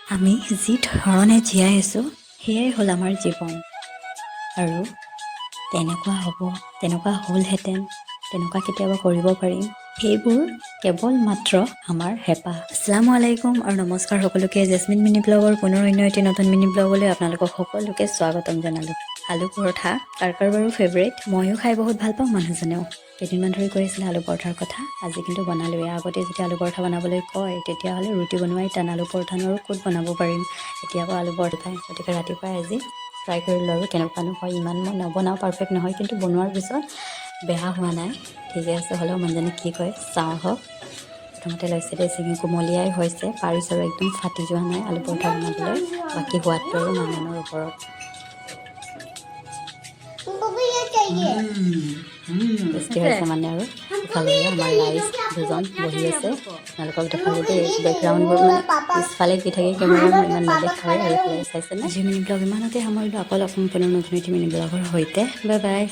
আমি যি ধৰণে জীয়াই আছোঁ সেয়াই হ'ল আমাৰ জীৱন আৰু তেনেকুৱা হ'ব, তেনেকুৱা হ'লহেঁতেন, তেনেকুৱা কেতিয়াবা কৰিব পাৰিম, সেইবোৰ কেৱল মাত্ৰ আমাৰ হেঁপাহ। আসসালামু আলাইকুম আৰু নমস্কাৰ সকলোকে। জেচমিন মিনি ব্লগৰ পুনৰ অন্য এটি নতুন মিনি ব্লগলৈ আপোনালোকক সকলোকে স্বাগতম জনালোঁ। আলু পৰঠা কাৰ কাৰ বাৰু ফেভৰেট? ময়ো খাই বহুত ভাল পাওঁ, মানুহজনেও। কেইদিনমান ধৰি কৈ আছিলে আলু পৰঠাৰ কথা, আজি কিন্তু বনালোৱে। আগতে যেতিয়া আলু পৰঠা বনাবলৈ কয় তেতিয়াহ'লে ৰুটি বনোৱাই টান, আলু পৰঠানো আৰু ক'ত বনাব পাৰিম, এতিয়া আকৌ আলু পৰঠাই। গতিকে ৰাতিপুৱাই আজি ট্ৰাই কৰিলোঁ আৰু কেনেকুৱানো হয়। ইমান মই নবনাওঁ, পাৰফেক্ট নহয়, কিন্তু বনোৱাৰ পিছত বেয়া হোৱা নাই, ঠিকে আছে। হ'লেও মানুহজনে কি কয় চাওঁ হওক। প্ৰথমতে লৈছে দেই চিঙি, কুমলীয়াই হৈছে, পাৰিছোঁ আৰু একদম ফাটি যোৱা নাই আলু পৰঠা বনাবলৈ। বাকী সোৱাদটো আৰু মানুহৰ ওপৰত। টেষ্টি হৈছে মানে আৰু ইফালে আমাৰ ৰাইজ দুজন বহি আছে, আপোনালোকক দেখালোঁ দেই। বেকগ্ৰাউণ্ডবোৰ মানে পিছফালে কি থাকে কেমেৰা ইমান নেদেখায় আৰু ইফালে চাইছেনে। আজি মিনি ব্লগ ইমানতে সামৰিলোঁ, আকৌ লগ পাম পুনৰ নতুন এটি মিনি ব্লগৰ সৈতে। Bye bye.